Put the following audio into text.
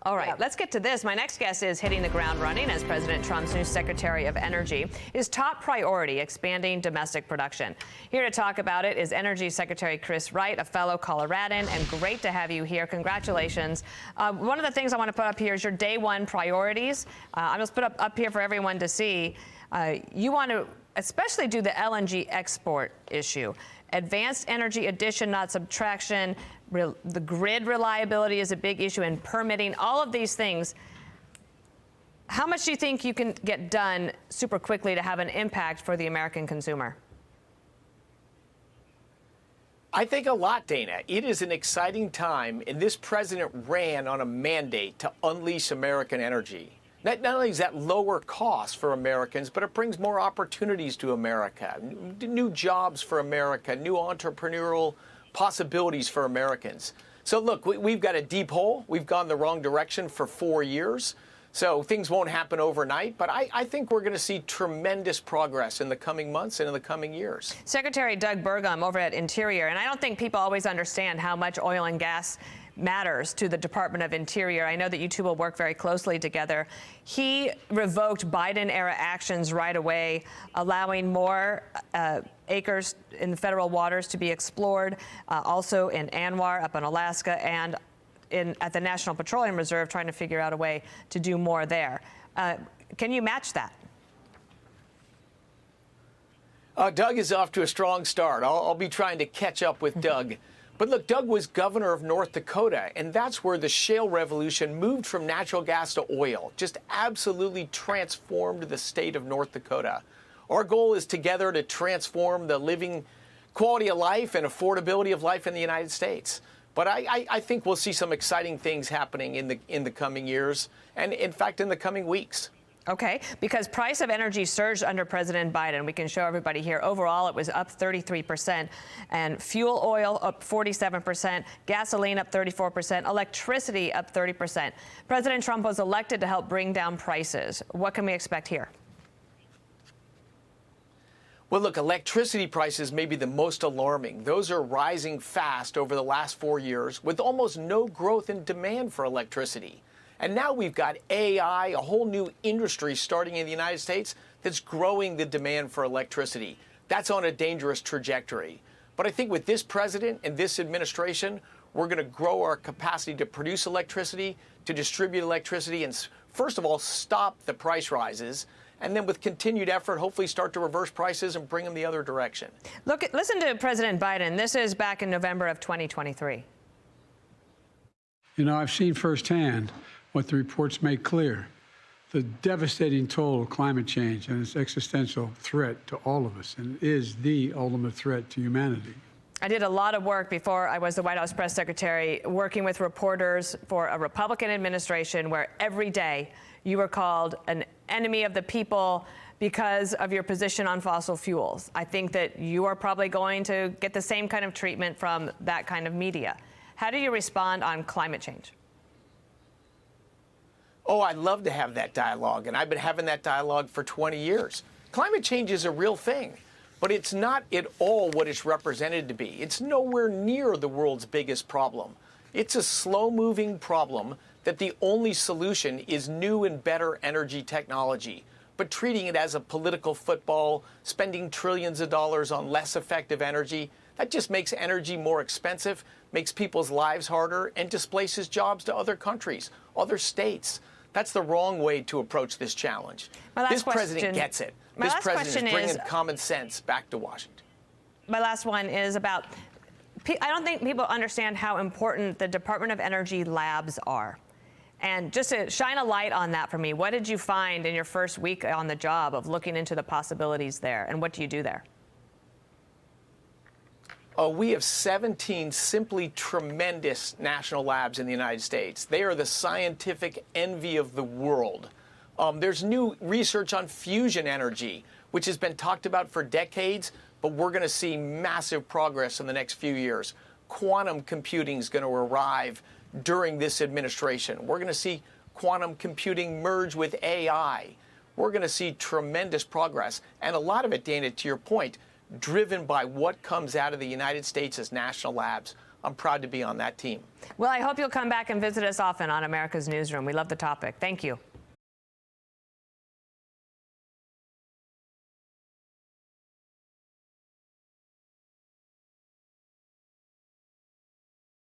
All right, let's get to this. My next guest is hitting the ground running as President Trump's new Secretary of Energy. His top priority, expanding domestic production. Here to talk about it is Energy Secretary Chris Wright, a fellow Coloradan, and great to have you here. Congratulations. One of the things I want to put up here is your day one priorities. I'm going to put up here for everyone to see. You want to especially do the LNG export issue. Advanced energy addition, not subtraction. The grid reliability is a big issue, and permitting, all of these things. How much do you think you can get done super quickly to have an impact for the American consumer? I think a lot, Dana. It is an exciting time, and this president ran on a mandate to unleash American energy. Not only is that lower cost for Americans, but it brings more opportunities to America, new jobs for America, new entrepreneurial possibilities for Americans. So look, we've got a deep hole. We've gone the wrong direction for 4 years. So things won't happen overnight, but I think we're going to see tremendous progress in the coming months and in the coming years. Secretary Doug Burgum over at Interior, and I don't think people always understand how much oil and gas matters to the Department of Interior. I know that you two will work very closely together. He revoked Biden-era actions right away, allowing more acres in the federal waters to be explored, also in ANWR up in Alaska, and at the National Petroleum Reserve, trying to figure out a way to do more there. Can you match that? Doug is off to a strong start. I'll be trying to catch up with Doug. But look, Doug was governor of North Dakota, and that's where the shale revolution moved from natural gas to oil, just absolutely transformed the state of North Dakota. Our goal is together to transform the living quality of life and affordability of life in the United States. But I think we'll see some exciting things happening in the coming years, and in fact, in the coming weeks. Okay, because price of energy surged under President Biden. We can show everybody here. Overall, it was up 33%, and fuel oil up 47%, gasoline up 34%, electricity up 30%. President Trump was elected to help bring down prices. What can we expect here? Well, look, electricity prices may be the most alarming. Those are rising fast over the last 4 years with almost no growth in demand for electricity. And now we've got AI, a whole new industry starting in the United States that's growing the demand for electricity. That's on a dangerous trajectory. But I think with this president and this administration, we're going to grow our capacity to produce electricity, to distribute electricity, and first of all, stop the price rises. And then with continued effort, hopefully start to reverse prices and bring them the other direction. Listen to President Biden. This is back in November of 2023. You know, I've seen firsthand what the reports make clear, the devastating toll of climate change and its existential threat to all of us, and is the ultimate threat to humanity. I did a lot of work before I was the White House press secretary, working with reporters for a Republican administration where every day you were called an enemy of the people because of your position on fossil fuels. I think that you are probably going to get the same kind of treatment from that kind of media. How do you respond on climate change? Oh, I'd love to have that dialogue, and I've been having that dialogue for 20 years. Climate change is a real thing, but it's not at all what it's represented to be. It's nowhere near the world's biggest problem. It's a slow-moving problem that the only solution is new and better energy technology. But treating it as a political football, spending trillions of dollars on less effective energy, that just makes energy more expensive, makes people's lives harder, and displaces jobs to other countries, other states. That's the wrong way to approach this challenge. This president gets it. This president is bringing common sense back to Washington. My last one is about, I don't think people understand how important the Department of Energy labs are. And just to shine a light on that for me, what did you find in your first week on the job of looking into the possibilities there, and what do you do there? We have 17 simply tremendous national labs in the United States. They are the scientific envy of the world. There's new research on fusion energy, which has been talked about for decades, but we're going to see massive progress in the next few years. Quantum computing is going to arrive during this administration. We're going to see quantum computing merge with AI. We're going to see tremendous progress, and a lot of it, Dana, to your point, driven by what comes out of the United States as national labs. I'm proud to be on that team. Well, I hope you'll come back and visit us often on America's Newsroom. We love the topic. Thank you.